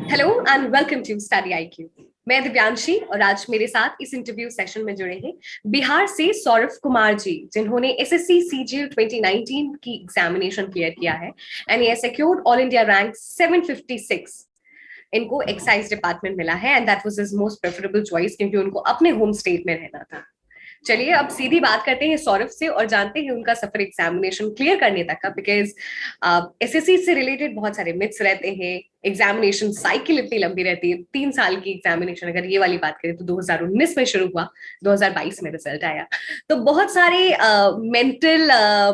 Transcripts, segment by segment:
Hello and welcome to Study IQ. मैं दिव्यांशी और आज मेरे साथ इस इंटरव्यू सेशन में जुड़े हैं बिहार से सौरभ कुमार जी, जिन्होंने एसएससी सीजीएल 2019 की एग्जामिनेशन क्लियर किया है एंड ये सिक्योर्ड ऑल इंडिया रैंक 756। इनको एक्साइज डिपार्टमेंट मिला है and that was his most preferable choice क्योंकि उनको अपने होम स्टेट में रहना था। चलिए अब सीधी बात करते हैं सौरभ से और जानते हैं उनका सफर एग्जामिनेशन क्लियर करने तक का, बिकॉज एसएससी से रिलेटेड बहुत सारे मिथ्स रहते हैं। एग्जामिनेशन साइकिल इतनी लंबी रहती है, 3 साल की एग्जामिनेशन। अगर ये वाली बात करें तो 2019 में शुरू हुआ, 2022 में रिजल्ट आया। तो बहुत सारे मेंटल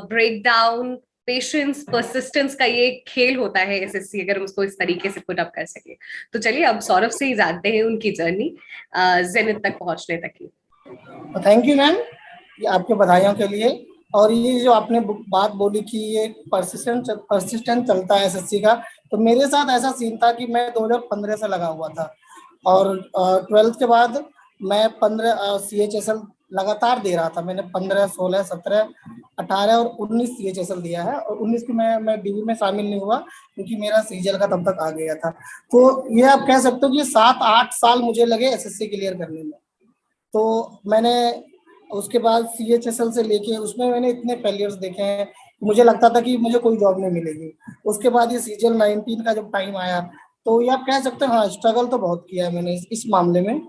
ब्रेकडाउन, पेशेंस, परसिस्टेंस का ये खेल होता है एसएससी, अगर हम उसको इस तरीके से पुट अप कर सके। तो चलिए अब सौरभ से ही जानते हैं उनकी जर्नी जेनिथ तक पहुंचने तक की। थैंक यू मैम, आपके बधाइयों के लिए। और ये जो आपने बात बोली कि ये परसिस्टेंट चलता है एसएससी का, तो मेरे साथ ऐसा सीन था कि मैं 2015 से लगा हुआ था और 12th के बाद मैं 15 CHSL लगातार दे रहा था। मैंने 15, 16, 17, 18 और 19 CHSL दिया है और 19 की मैं डीवी में शामिल नहीं हुआ क्योंकि मेरा सीजीएल का तब तक आ गया था। तो ये आप कह सकते हो कि 7-8 साल मुझे लगे एसएससी क्लियर करने में। तो मैंने उसके बाद CHSL से लेके उसमें मैंने इतने फेलियर्स देखे हैं, मुझे लगता था कि मुझे कोई जॉब नहीं मिलेगी। उसके बाद ये सीजीएल 19 का जब टाइम आया तो ये आप कह सकते हैं, हाँ स्ट्रगल तो बहुत किया है मैंने इस मामले में,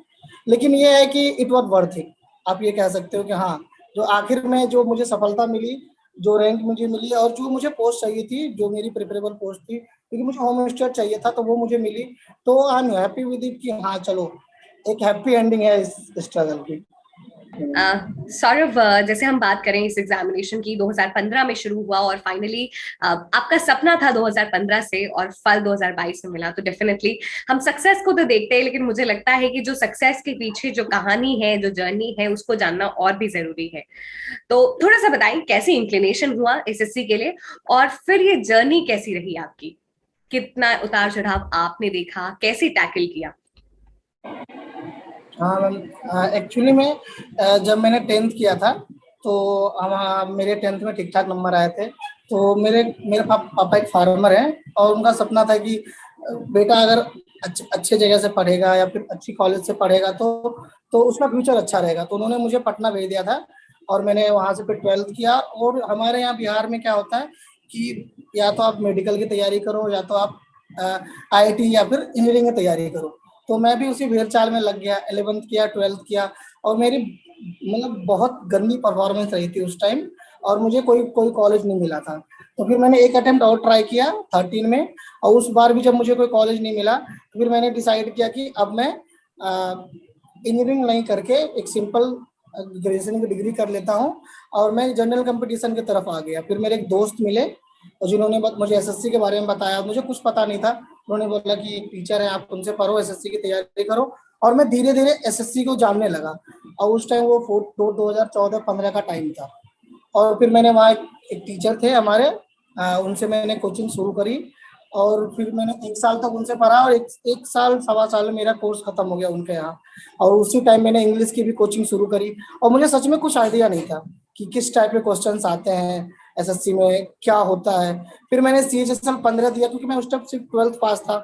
लेकिन ये है कि इट वॉज वर्थ इट। आप ये कह सकते हो कि हाँ, जो आखिर में जो मुझे सफलता मिली, जो रैंक मुझे मिली और जो मुझे पोस्ट चाहिए थी, जो मेरी प्रेफरेबल पोस्ट थी, क्योंकि मुझे होम मिनिस्टर चाहिए था, तो वो मुझे मिली। तो I am happy with it कि हाँ चलो, एक हैप्पी एंडिंग है इस स्ट्रगल की। सौरभ, जैसे हम बात करें इस एग्जामिनेशन की, 2015 में शुरू हुआ और फाइनली आपका सपना था 2015 से और फल 2022 में मिला। तो डेफिनेटली हम सक्सेस को तो देखते हैं, लेकिन मुझे लगता है कि जो सक्सेस के पीछे जो कहानी है, जो जर्नी है, उसको जानना और भी जरूरी है। तो थोड़ा सा बताएं कैसे इंक्लिनेशन हुआ एसएससी के लिए और फिर ये जर्नी कैसी रही आपकी, कितना उतार चढ़ाव आपने देखा, कैसे टैकल किया? हाँ मैम, एक्चुअली में जब मैंने 10th किया था तो हम मेरे 10th में ठीक ठाक नंबर आए थे। तो मेरे पापा एक फार्मर हैं और उनका सपना था कि बेटा अगर अच्छे जगह से पढ़ेगा या फिर अच्छी कॉलेज से पढ़ेगा तो उसका फ्यूचर अच्छा रहेगा। तो उन्होंने मुझे पटना भेज दिया था और मैंने वहाँ से फिर 12th किया। और हमारे यहाँ बिहार में क्या होता है कि या तो आप मेडिकल की तैयारी करो या तो आप IIT या फिर इंजीनियरिंग की तैयारी करो। तो मैं भी उसी भेड़ चाल में लग गया, 11th किया, 12th किया और मेरी मतलब बहुत गंदी परफॉर्मेंस रही थी उस टाइम और मुझे कोई कॉलेज नहीं मिला था। तो फिर मैंने एक अटेम्प्ट और ट्राई किया 13 में और उस बार भी जब मुझे कोई कॉलेज नहीं मिला तो फिर मैंने डिसाइड किया कि अब मैं इंजीनियरिंग नहीं करके एक सिंपल ग्रेजुएशन की डिग्री कर लेता हूँ और मैं जनरल कंपटीशन की तरफ आ गया। फिर मेरे एक दोस्त मिले और जिन्होंने मुझे एसएससी के बारे में बताया, मुझे कुछ पता नहीं था। उन्होंने बोला कि एक टीचर है, आप उनसे पढ़ो, एसएससी की तैयारी करो। और मैं धीरे धीरे एसएससी को जानने लगा और उस टाइम वो 2014-15 का टाइम था। और फिर मैंने वहाँ एक टीचर थे हमारे, उनसे मैंने कोचिंग शुरू करी और फिर मैंने 1 साल तक उनसे पढ़ा और एक साल 1.25 साल में मेरा कोर्स खत्म हो गया उनके यहाँ। और उसी टाइम मैंने इंग्लिश की भी कोचिंग शुरू करी और मुझे सच में कुछ आइडिया नहीं था कि किस टाइप के क्वेश्चंस आते हैं एसएससी में, क्या होता है। फिर मैंने CHSL 15 दिया क्योंकि मैं उस टाइम सिर्फ 12th पास था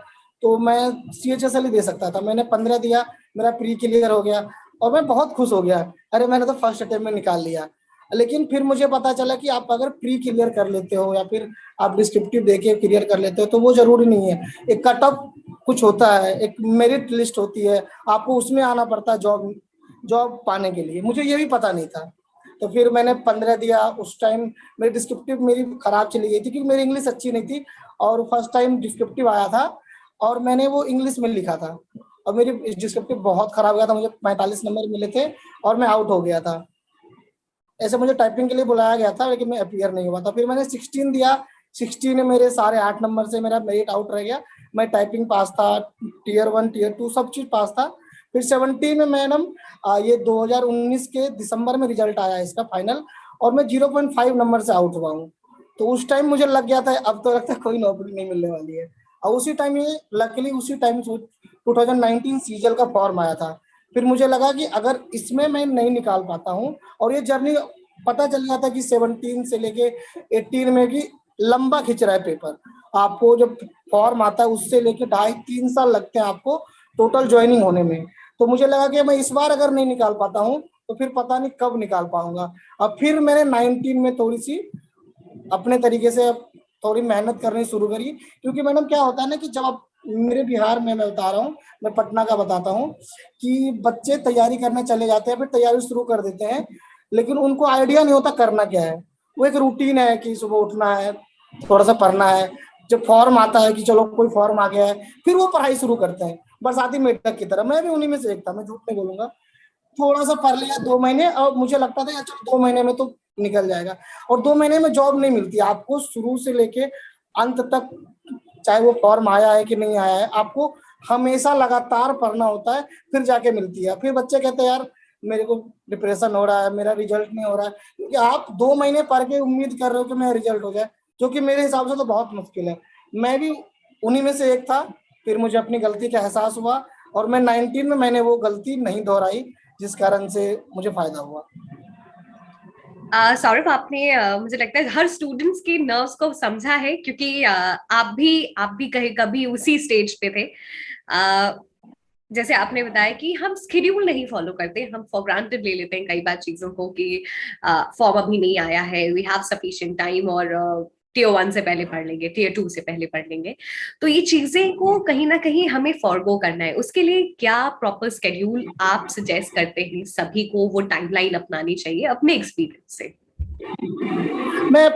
तो मैं CHSL ही दे सकता था। मैंने 15 दिया, मेरा प्री क्लियर हो गया और मैं बहुत खुश हो गया, अरे मैंने तो फर्स्ट अटेम्प्ट में निकाल लिया। लेकिन फिर मुझे पता चला कि आप अगर प्री क्लियर कर लेते हो या फिर आप डिस्क्रिप्टिव देके क्लियर कर लेते हो तो वो जरूरी नहीं है। एक कट ऑफ कुछ होता है, एक मेरिट लिस्ट होती है, आपको उसमें आना पड़ता है जॉब पाने के लिए। मुझे ये भी पता नहीं था। तो फिर मैंने 15 दिया। उस टाइम मेरी डिस्क्रिप्टिव मेरी खराब चली गई थी क्योंकि मेरी इंग्लिश अच्छी नहीं थी और फर्स्ट टाइम डिस्क्रिप्टिव आया था और मैंने वो इंग्लिश में लिखा था और मेरी डिस्क्रिप्टिव बहुत खराब गया था, मुझे 45 नंबर मिले थे और मैं आउट हो गया था। ऐसे मुझे टाइपिंग के लिए बुलाया गया था लेकिन मैं अपीयर नहीं हुआ था। फिर मैंने 16 दिया, 16 में मेरे सारे 8 नंबर से मेरा मेरिट आउट रह गया। मैं टाइपिंग पास था, Tier 1 Tier 2 सब चीज पास था। फिर 17 में मैडम ये 2019 के दिसंबर में रिजल्ट आया इसका फाइनल और मैं 0.5 नंबर से आउट हुआ हूँ। तो उस टाइम मुझे लग गया था अब तो लगता है कोई नौकरी नहीं मिलने वाली है। और उसी टाइम ये लकीली उसी टाइम 2019 सीजल का फॉर्म आया था। फिर मुझे लगा कि अगर इसमें मैं नहीं निकाल पाता हूँ और ये जर्नी पता चल गया था कि 17 से लेके 18 में कि लंबा खिंच रहा है पेपर आपको जब फॉर्म आता है उससे लेके 2.5-3 साल लगते हैं आपको टोटल ज्वाइनिंग होने में। तो मुझे लगा कि मैं इस बार अगर नहीं निकाल पाता हूँ तो फिर पता नहीं कब निकाल पाऊंगा। अब फिर मैंने 19 में थोड़ी सी अपने तरीके से थोड़ी मेहनत करनी शुरू करी, क्योंकि मैडम क्या होता है ना कि जब आप मेरे बिहार में, मैं बता रहा हूँ, मैं पटना का बताता हूँ कि बच्चे तैयारी करने चले जाते हैं, फिर तैयारी शुरू कर देते हैं, लेकिन उनको आइडिया नहीं होता करना क्या है। वो एक रूटीन है कि सुबह उठना है, थोड़ा सा पढ़ना है, जब फॉर्म आता है कि चलो कोई फॉर्म आ गया है, फिर वो पढ़ाई शुरू करते हैं बरसाती मेढक की तरह। मैं भी उन्हीं में से एक था, मैं झूठ नहीं बोलूंगा। थोड़ा सा पढ़ लिया 2 महीने, और मुझे लगता था चलो 2 महीने में तो निकल जाएगा, और 2 महीने में जॉब नहीं मिलती आपको। शुरू से लेके अंत तक, चाहे वो फॉर्म आया है कि नहीं आया है, आपको हमेशा लगातार पढ़ना होता है, फिर जाके मिलती है। फिर बच्चे कहते हैं यार मेरे को डिप्रेशन हो रहा है, मेरा रिजल्ट नहीं हो रहा है, क्योंकि आप 2 महीने पढ़ के उम्मीद कर रहे हो कि मेरा रिजल्ट हो जाए, जो कि मेरे हिसाब से तो बहुत मुश्किल है। मैं भी उन्हीं में से एक था। फिर मुझे अपनी गलती का एहसास हुआ, और मैं 19 में मैंने वो गलती नहीं दोहराई, जिस कारण से मुझे फायदा हुआ। सौरभ, आपने मुझे लगता है हर स्टूडेंट्स के नर्व्स को समझा है, क्योंकि आप भी कहीं कभी उसी स्टेज पे थे। जैसे आपने बताया कि हम स्केड्यूल नहीं फॉलो करते, हम फॉर ग्रांटेड ले लेते हैं कई बार चीजों को कि फॉर्म अभी नहीं आया है, वी हैव सफिशिएंट टाइम, और टीयर 1 से पहले पढ़ लेंगे, टीयर 2 से पहले पढ़ लेंगे। तो ये चीजें को कहीं ना कहीं हमें फॉरगो करना है। उसके लिए क्या प्रॉपर स्केड्यूल आप सजेस्ट करते हैं सभी को, वो टाइमलाइन अपनानी चाहिए अपने एक्सपीरियंस से? मैं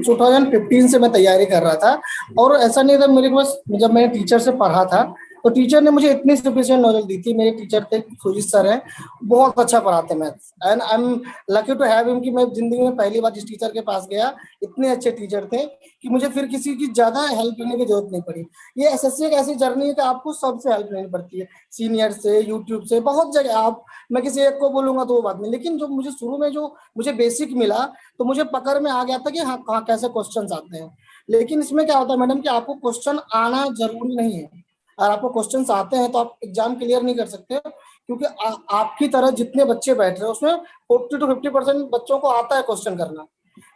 2015 से मैं तैयारी कर रहा था, और ऐसा नहीं था मेरे पास। जब मैंने टीचर से पढ़ा था तो टीचर ने मुझे इतनी सफिशिएंट नॉलेज दी थी। मेरे टीचर थे सुजीत सर हैं, बहुत अच्छा पढ़ाते maths, and I am lucky to have him कि मैं जिंदगी में पहली बार जिस टीचर के पास गया, इतने अच्छे टीचर थे कि मुझे फिर किसी की ज्यादा हेल्प लेने की जरूरत नहीं पड़ी। ये एसएससी एक ऐसी जर्नी है कि आपको सबसे हेल्प लेनी पड़ती है, सीनियर से, यूट्यूब से, बहुत जगह। आप, मैं किसी एक को बोलूंगा तो वो बात नहीं, लेकिन जो मुझे शुरू में जो मुझे बेसिक मिला, तो मुझे पकड़ में आ गया था कि हाँ कहाँ कैसे क्वेश्चंस आते हैं। लेकिन इसमें क्या होता है मैडम कि आपको क्वेश्चन आना जरूरी नहीं है। अगर आपको क्वेश्चंस आते हैं तो आप एग्जाम क्लियर नहीं कर सकते, क्योंकि आपकी तरह जितने बच्चे बैठ रहे हैं उसमें 40 to 50% बच्चों को आता है क्वेश्चन करना।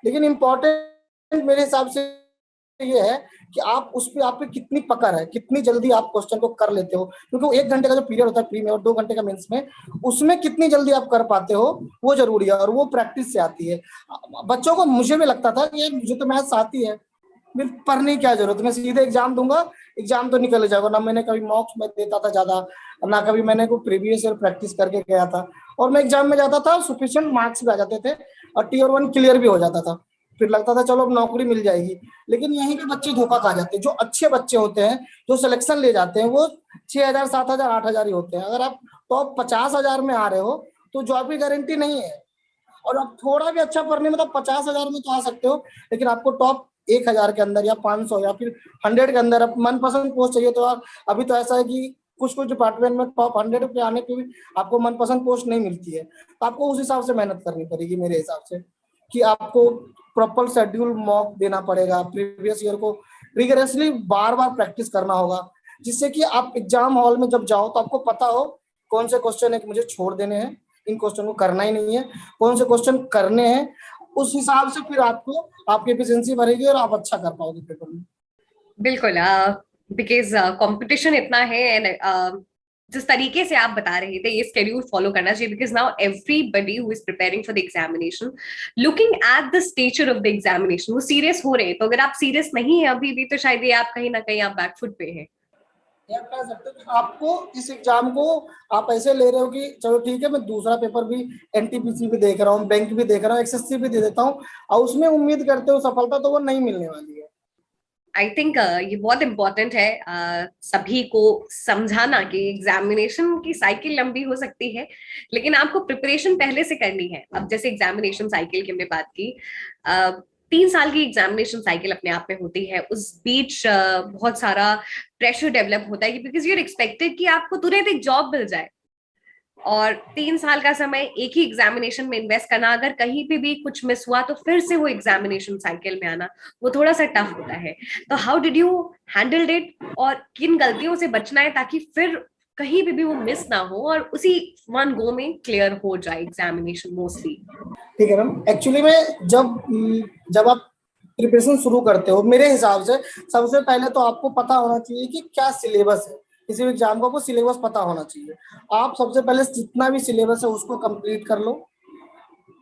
लेकिन इम्पोर्टेंट मेरे हिसाब से ये है कि आप उस पर, आप पे कितनी पकड़ है, कितनी जल्दी आप क्वेश्चन को कर लेते हो, क्योंकि वो 1 घंटे का जो पीरियड होता है प्री में और 2 घंटे का मेंस में, उसमें कितनी जल्दी आप कर पाते हो वो जरूरी है, और वो प्रैक्टिस से आती है। बच्चों को, मुझे भी लगता था कि मुझे तो मैथ्स आती है, पढ़ने की क्या जरूरत है, मैं सीधे एग्जाम दूंगा, एग्जाम तो निकल जाएगा। ना मैंने कभी मॉक्स में देता था ज्यादा, ना कभी मैंने कोई प्रीवियस ईयर प्रैक्टिस करके गया था, और मैं एग्जाम में जाता था, सफिशिएंट मार्क्स भी आ जाते थे, और टीयर 1 क्लियर भी हो जाता था। फिर लगता था चलो अब नौकरी मिल जाएगी। लेकिन यहीं के बच्चे धोखा खा जाते हैं। जो अच्छे बच्चे होते हैं, जो सिलेक्शन ले जाते हैं, वो 6,000, 7,000, 8,000 ही होते हैं। अगर आप टॉप 50,000 में आ रहे हो तो जॉब की गारंटी नहीं है। और आप थोड़ा भी अच्छा पढ़ने में, तो 50,000 में तो आ सकते हो, लेकिन आपको टॉप 1,000 के अंदर, या 500, या फिर 100 के अंदर आप मनपसंद पोस्ट चाहिए, तो आप, अभी तो ऐसा है कि कुछ कुछ डिपार्टमेंट में टॉप 100 पे आने पे भी आपको मनपसंद पोस्ट नहीं मिलती है। तो आपको उस हिसाब से मेहनत करनी पड़ेगी मेरे हिसाब से, कि आपको प्रॉपर शेड्यूल मॉक देना पड़ेगा, प्रीवियस ईयर को रिगरसली बार बार प्रैक्टिस करना होगा, जिससे कि आप एग्जाम हॉल में जब जाओ तो आपको पता हो कौन से क्वेश्चन है कि मुझे छोड़ देने हैं, इन क्वेश्चन को करना ही नहीं है, कौन से क्वेश्चन करने हैं। उस हिसाब से फिर आपको, आपकी एफिशिएंसी बढ़ेगी और आप अच्छा कर पाओगे पेपर में। बिल्कुल, बिकॉज कंपटीशन इतना है, एंड जिस तरीके से आप बता रहे थे ये स्केड्यूल फॉलो करना चाहिए, because now everybody who is preparing for the examination, looking at the stature of the examination, वो सीरियस हो रहे हैं। तो अगर आप सीरियस नहीं है अभी भी, तो शायद ये आप कहीं ना कहीं आप बैकफुट पे हैं। ये आप कह सकते हो कि आपको इस एग्जाम को आप ऐसे ले रहे हो कि चलो ठीक है, मैं दूसरा पेपर भी, एनटीपीसी भी देख रहा हूँ, बैंक भी देख रहा हूँ, एसएससी भी दे देता हूँ, और उसमें उम्मीद करते हो सफलता, तो वो नहीं मिलने वाली है। आई थिंक ये बहुत इंपॉर्टेंट है सभी को समझाना कि एग्जामिनेशन की साइकिल लंबी हो सकती है, लेकिन आपको प्रिपरेशन पहले से करनी है। अब जैसे एग्जामिनेशन साइकिल की हमने बात की, 3 साल की एग्जामिनेशन साइकिल अपने आप में होती है। उस बीच बहुत सारा प्रेशर डेवलप होता है, बिकॉज यू आर एक्सपेक्टेड कि आपको तुरंत एक जॉब मिल जाए, और 3 साल का समय एक ही एग्जामिनेशन में इन्वेस्ट करना, अगर कहीं पे भी कुछ मिस हुआ तो फिर से वो एग्जामिनेशन साइकिल में आना, वो थोड़ा सा टफ होता है। तो how did you handle it, और किन गलतियों से बचना है ताकि फिर कहीं पे भी वो मिस ना हो और उसी वन गो में क्लियर हो जाए एग्जामिनेशन मोस्टली? ठीक है मैम, एक्चुअली में जब जब आप प्रिपरेशन शुरू करते हो, मेरे हिसाब से सबसे पहले तो आपको पता होना चाहिए कि क्या सिलेबस है। किसी भी एग्जाम को आपको सिलेबस पता होना चाहिए। आप सबसे पहले जितना भी सिलेबस है उसको कंप्लीट कर लो।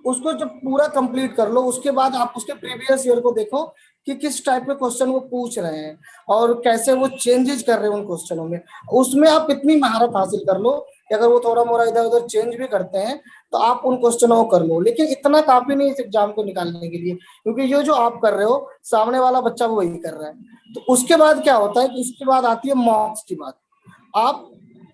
उसको जब पूरा कंप्लीट कर लो, उसके बाद आप उसके प्रीवियस ईयर को देखो कि किस टाइप के क्वेश्चन वो पूछ रहे हैं और कैसे वो चेंजेस कर रहे हैं उन क्वेश्चनों में। उसमें आप इतनी महारत हासिल कर लो कि अगर वो थोड़ा मोड़ा इधर उधर चेंज भी करते हैं तो आप उन क्वेश्चनों को कर लो। लेकिन इतना काफी नहीं इस एग्जाम को निकालने के लिए, क्योंकि ये जो आप कर रहे हो सामने वाला बच्चा वो वही कर रहा है। तो उसके बाद क्या होता है कि इसके बाद आती है मॉक्स की बात। आप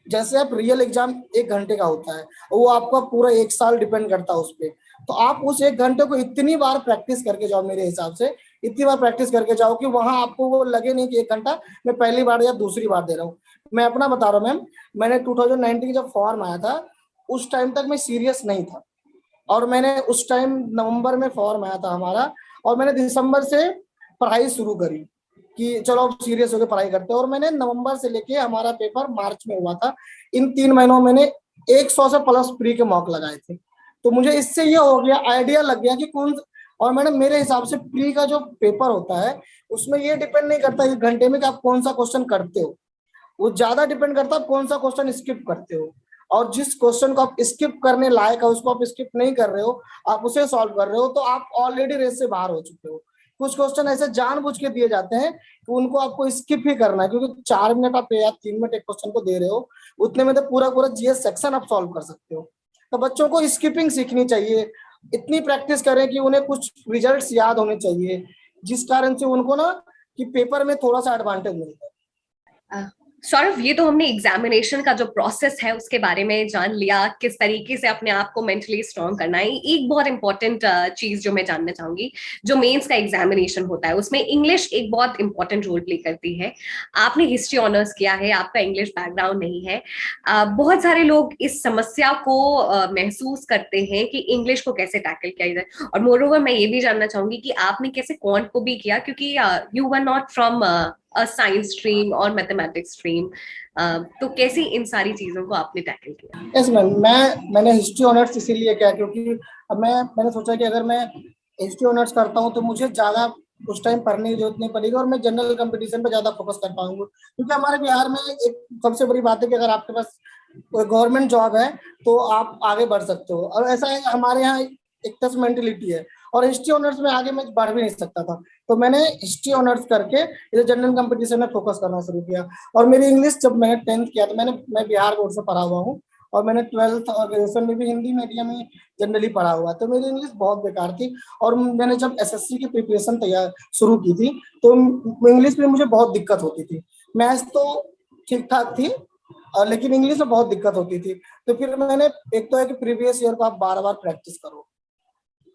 जैसे आप रियल एग्जाम 1 घंटे का होता है, वो आपका पूरा 1 साल डिपेंड करता है उस पर। तो आप उस 1 घंटे को इतनी बार प्रैक्टिस करके जाओ, मेरे हिसाब से इतनी बार प्रैक्टिस करके जाओ कि वहां आपको वो लगे नहीं कि 1 घंटा मैं पहली बार या दूसरी बार दे रहा हूँ। मैं अपना बता रहा हूँ मैम, मैंने 2019 जब फॉर्म आया था उस टाइम तक मैं सीरियस नहीं था, और मैंने उस टाइम नवंबर में फॉर्म आया था हमारा, और मैंने दिसंबर से पढ़ाई शुरू करी कि चलो अब सीरियस होकर पढ़ाई करते हैं। और मैंने नवंबर से लेके हमारा पेपर मार्च में हुआ था, इन 3 महीनों में मैंने 100 से प्लस प्री के मॉक लगाए थे। तो मुझे इससे ये हो गया, आइडिया लग गया कि कौन। और मैंने मेरे हिसाब से प्री का जो पेपर होता है उसमें ये डिपेंड नहीं करता 1 घंटे में कि आप कौन सा क्वेश्चन करते हो, वो ज्यादा डिपेंड करता है आप कौन सा क्वेश्चन स्किप करते हो। और जिस क्वेश्चन को आप स्किप करने लायक है उसको आप स्किप नहीं कर रहे हो, आप उसे सॉल्व कर रहे हो, तो आप ऑलरेडी रेस से बाहर हो चुके हो। कुछ क्वेश्चन ऐसे जानबूझ के दिए जाते हैं कि उनको आपको स्किप ही करना है, क्योंकि 4 मिनट आप या 3 मिनट एक क्वेश्चन को दे रहे हो, उतने में तो पूरा पूरा जीएस सेक्शन आप सॉल्व कर सकते हो। तो बच्चों को स्किपिंग सीखनी चाहिए, इतनी प्रैक्टिस करें कि उन्हें कुछ रिजल्ट्स याद होने चाहिए, जिस कारण से उनको ना कि पेपर में थोड़ा सा एडवांटेज मिलता है। सौरभ, ये तो हमने एग्जामिनेशन का जो प्रोसेस है उसके बारे में जान लिया, किस तरीके से अपने आप को मेंटली स्ट्रांग करना है। एक बहुत इंपॉर्टेंट चीज जो मैं जानना चाहूंगी, जो मेंस का एग्जामिनेशन होता है उसमें इंग्लिश एक बहुत इंपॉर्टेंट रोल प्ले करती है। आपने हिस्ट्री ऑनर्स किया है, आपका इंग्लिश बैकग्राउंड नहीं है। बहुत सारे लोग इस समस्या को महसूस करते हैं कि इंग्लिश को कैसे टैकल किया जाए। और मोरओवर मैं ये भी जानना चाहूंगी कि आपने कैसे कौन को भी किया, क्योंकि you were not from science stream और मैथमेटिक्स स्ट्रीम, तो कैसे इन सारी चीजों को आपने टैकल किया? यस मैम, मैंने हिस्ट्री ऑनर्स इसीलिए किया क्योंकि अब मैंने सोचा कि अगर मैं हिस्ट्री ऑनर्स करता हूँ तो मुझे ज्यादा उस टाइम पढ़ने की जरूरत नहीं पड़ेगी और मैं जनरल कंपटीशन पे ज्यादा फोकस कर पाऊंगा। क्योंकि हमारे बिहार में एक सबसे बड़ी बात है कि अगर आपके पास कोई गवर्नमेंट जॉब है तो आप आगे बढ़ सकते हो, और ऐसा है हमारे यहाँ एक तरह मेंटेलिटी है। और हिस्ट्री ऑनर्स में आगे मैं बढ़ भी नहीं सकता था, तो मैंने हिस्ट्री ऑनर्स करके इसे जनरल कंपटीशन में फोकस करना शुरू किया। और मेरी इंग्लिश जब मैंने 10th किया तो मैं बिहार बोर्ड से पढ़ा हुआ हूँ, और मैंने 12th और ग्रेजुएशन में भी हिंदी मीडियम में जनरली पढ़ा हुआ, तो मेरी इंग्लिश बहुत बेकार थी। और मैंने जब एसएससी की प्रिपरेशन तैयार शुरू की थी तो इंग्लिश में मुझे बहुत दिक्कत होती थी। मैथ्स तो ठीक ठाक थी, लेकिन इंग्लिश में बहुत दिक्कत होती थी। तो फिर मैंने, एक तो है कि प्रीवियस ईयर को आप बार बार प्रैक्टिस करो।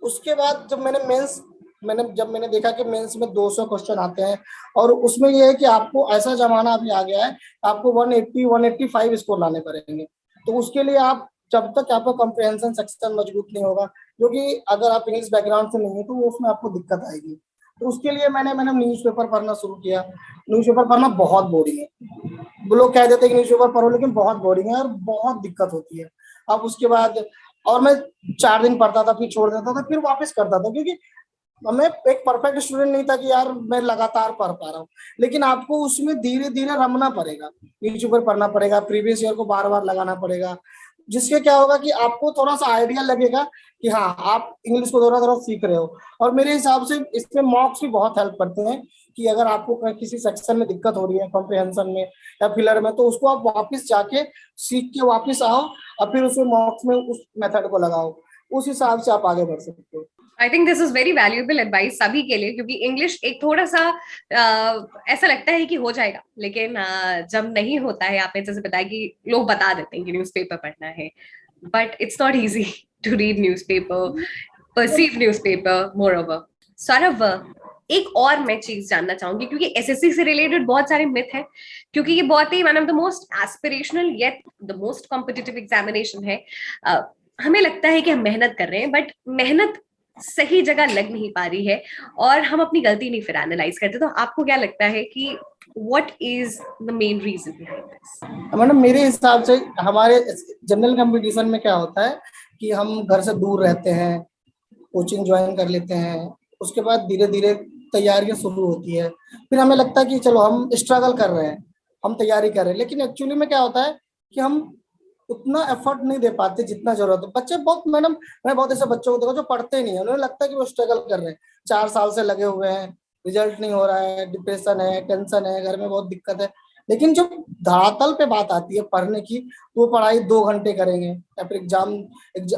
उसके बाद जब मैंने देखा कि मेंस में 200 क्वेश्चन आते हैं, और उसमें ये है कि आपको ऐसा जमाना अभी आ गया है, आपको 180 185 स्कोर लाने पड़ेंगे। तो उसके लिए आप, जब तक आपका कॉम्प्रिहेंशन सेक्शन मजबूत नहीं होगा, क्योंकि अगर आप इंग्लिश बैकग्राउंड से नहीं है तो वो उसमें आपको दिक्कत आएगी। तो उसके लिए मैंने न्यूज़पेपर पढ़ना शुरू किया। न्यूज़पेपर पढ़ना बहुत बोरिंग है, वो लोग कह देते हैं कि न्यूज़पेपर पढ़ो, लेकिन बहुत बोरिंग है और बहुत दिक्कत होती है। अब उसके बाद, और मैं 4 दिन पढ़ता था फिर छोड़ देता था फिर वापस करता था, क्योंकि मैं एक परफेक्ट स्टूडेंट नहीं था कि यार मैं लगातार पढ़ पा रहा हूँ। लेकिन आपको उसमें धीरे धीरे रमना पड़ेगा, न्यूज़पेपर पढ़ना पड़ेगा, प्रीवियस ईयर को बार बार लगाना पड़ेगा, जिससे क्या होगा कि आपको थोड़ा सा आइडिया लगेगा कि हाँ आप इंग्लिश को थोड़ा थोड़ा सीख रहे हो। और मेरे हिसाब से इसमें मॉक्स भी बहुत हेल्प करते हैं कि अगर आपको किसी सेक्शन में दिक्कत हो रही है कॉम्प्रिहेंशन में या फिलर में, तो उसको आप वापस जाके सीख के वापस आओ और फिर उसमें मॉक्स में उस मेथड को लगाओ, उस हिसाब से आप आगे बढ़ सकते हो। I think this is very valuable advice सभी के लिए, क्योंकि इंग्लिश एक थोड़ा सा ऐसा लगता है कि हो जाएगा, लेकिन जब नहीं होता है, आपने जैसे बताया कि लोग बता देते हैं कि न्यूज़पेपर पढ़ना है, but it's not easy to read newspaper, perceive newspaper more over. Saurabh, एक और मैं चीज जानना चाहूंगी, क्योंकि एसएससी से रिलेटेड बहुत सारे मिथ है, क्योंकि ये बहुत ही one of the most aspirational yet the most competitive examination है। हमें लगता है कि हम मेहनत कर रहे हैं, बट मेहनत सही जगह लग नहीं पा रही है, और हम अपनी गलती नहीं फिर एनालाइज करते। तो आपको क्या लगता है कि what is the main reason behind this? Madam, मेरे हिसाब से हमारे जनरल कंपटीशन में क्या होता है कि हम घर से दूर रहते हैं, कोचिंग ज्वाइन कर लेते हैं, उसके बाद धीरे धीरे तैयारियां शुरू होती है। फिर हमें लगता है कि चलो हम स्ट्रगल कर रहे हैं, हम तैयारी कर रहे हैं, लेकिन एक्चुअली में क्या होता है कि हम उतना एफर्ट नहीं दे पाते जितना जरूरत है। बच्चे बहुत, मैडम मैं बहुत ऐसे बच्चों को देखा जो पढ़ते नहीं है, उन्हें लगता है कि वो स्ट्रगल कर रहे हैं, 4 साल से लगे हुए हैं, रिजल्ट नहीं हो रहा है, डिप्रेशन है, टेंशन है, घर में बहुत दिक्कत है। लेकिन जब धरातल पे बात आती है पढ़ने की, तो वो पढ़ाई 2 घंटे करेंगे या फिर एग्जाम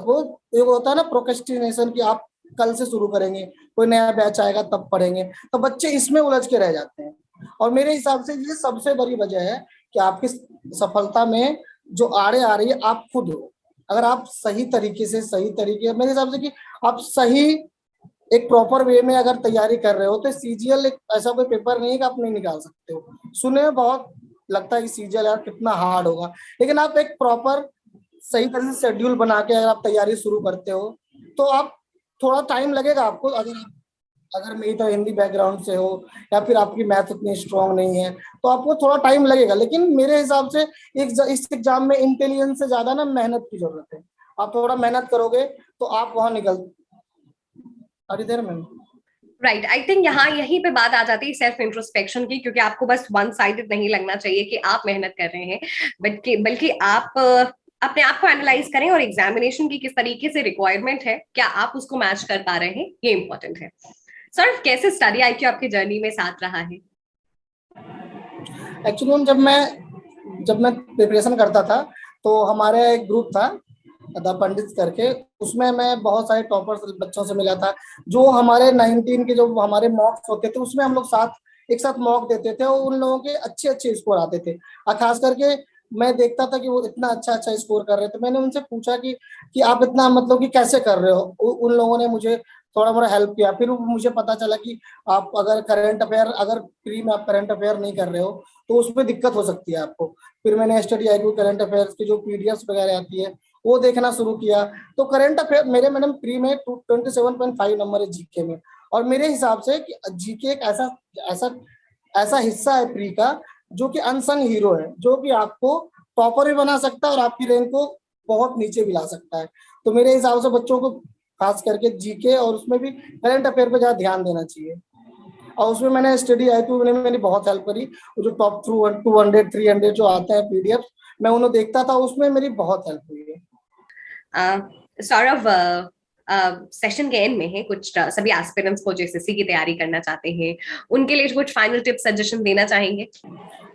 वो एक होता है ना प्रोक्रेस्टिनेशन, कि आप कल से शुरू करेंगे, कोई नया बैच आएगा तब पढ़ेंगे, तो बच्चे इसमें उलझ के रह जाते हैं। और मेरे हिसाब से ये सबसे बड़ी वजह है कि आपकी सफलता में जो आड़े आ रही है आप खुद हो। अगर आप सही तरीके से, सही तरीके, मेरे हिसाब से कि आप सही एक प्रॉपर वे में अगर तैयारी कर रहे हो, तो सीजीएल एक ऐसा कोई पेपर नहीं है कि आप नहीं निकाल सकते हो। सुने में बहुत लगता है कि सीजीएल यार कितना हार्ड होगा, लेकिन आप एक प्रॉपर सही तरह से शेड्यूल बना के अगर आप तैयारी शुरू करते हो, तो आप थोड़ा टाइम लगेगा आपको। अगर अगर मेरी तो हिंदी बैकग्राउंड से हो या फिर आपकी मैथ उतनी स्ट्रांग नहीं है, तो आपको थोड़ा टाइम लगेगा। लेकिन मेरे हिसाब से इस एग्जाम में इंटेलिजेंस से ज्यादा ना मेहनत की जरूरत है। आप थोड़ा मेहनत करोगे तो आप वहां निकल अरे देर में। राइट, आई थिंक यहाँ यहीं पे बात आ जाती है सेल्फ इंट्रोस्पेक्शन की, क्योंकि आपको बस वन साइडेड नहीं लगना चाहिए कि आप मेहनत कर रहे हैं, बल्कि आप अपने आप को एनालाइज करें और एग्जामिनेशन की किस तरीके से रिक्वायरमेंट है, क्या आप उसको मैच कर पा रहे हैं, ये इंपॉर्टेंट है। सर, कैसे स्टडी आईक्यू आपकी जर्नी में साथ रहा है? एक्चुअली जब मैं प्रिपरेशन करता था, तो हमारे एक ग्रुप था द पंडित करके, उसमें मैं बहुत सारे टॉपर्स बच्चों से मिला था। जो हमारे 19 के जो हमारे मॉक्स होते थे, उसमें हम लोग एक साथ मॉक देते थे, और उन लोगों के अच्छे अच्छे स्कोर आते थे। और खास करके मैं देखता था कि वो इतना अच्छा अच्छा स्कोर कर रहे थे। मैंने उनसे पूछा कि आप इतना मतलब कि कैसे कर रहे हो। उन लोगों ने मुझे थोड़ा मोड़ा हेल्प किया। फिर मुझे पता चला कि आप अगर अगर प्री में आप करंट अफेयर नहीं कर रहे हो, तो उसमें दिक्कत हो सकती है आपको। फिर मैंने स्टडी आई करंट अफेयर्स की जो पीडीएफ वगैरह आती है, वो देखना शुरू किया। तो करंट अफेयर मेरे मैडम प्री में 27.5 नंबर है जीके में। और मेरे हिसाब से कि जीके एक ऐसा ऐसा ऐसा हिस्सा है प्री का, जो कि अनसंग हीरो है, जो कि आपको टॉपर भी बना सकता है और आपकी रैंक को बहुत नीचे भी ला सकता है। तो मेरे हिसाब से बच्चों को खास करके जीके और उसमें भी करंट अफेयर पे ज्यादा ध्यान देना चाहिए। और उसमें मैंने स्टडी आई थी, मैंने मेरी बहुत हेल्प करी। वो जो टॉप थ्रू 200 300 जो आते हैं पीडीएफ, मैं उन्हें देखता था, उसमें मेरी बहुत हेल्प हुई है। सौरभ, सेशन के एंड में है, कुछ सभी एस्पिरेंट्स को जो एसएससी की तैयारी करना चाहते हैं, उनके लिए कुछ फाइनल टिप्स सजेशन देना चाहेंगे?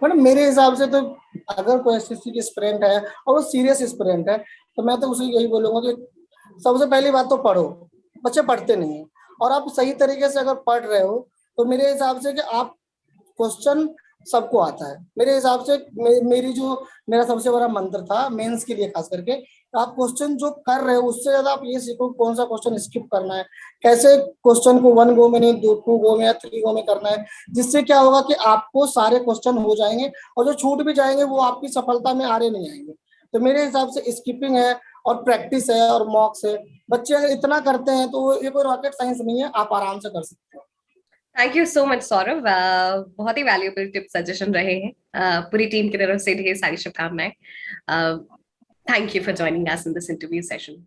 मैडम मेरे हिसाब से तो अगर कोई एसएससी की एस्पिरेंट है और वो सीरियस एस्पिरेंट है, तो मैं तो उसे यही बोलूंगा कि सबसे पहली बात तो पढ़ो। बच्चे पढ़ते नहीं है, और आप सही तरीके से अगर पढ़ रहे हो, तो मेरे हिसाब से कि आप क्वेश्चन सबको आता है। मेरे हिसाब से मेरा सबसे बड़ा मंत्र था मेंस के लिए खास करके, आप क्वेश्चन जो कर रहे हो उससे ज्यादा आप ये सीखो कौन सा क्वेश्चन स्किप करना है, कैसे क्वेश्चन को 1 गो में नहीं 2 गो में या 3 गो में करना है। जिससे क्या होगा कि आपको सारे क्वेश्चन हो जाएंगे, और जो छूट भी जाएंगे वो आपकी सफलता में आरे नहीं आएंगे। तो मेरे हिसाब से स्किपिंग है और प्रैक्टिस है और मॉक्स है। बच्चे अगर इतना करते हैं तो ये कोई रॉकेट साइंस नहीं है, आप आराम से कर सकते हो। Thank you so much Saurabh, बहुत ही वैल्यूएबल टिप सजेशन रहे हैं। पूरी टीम की तरफ से ढेर सारी शुभकामनाएं। Thank you for joining us in this interview session.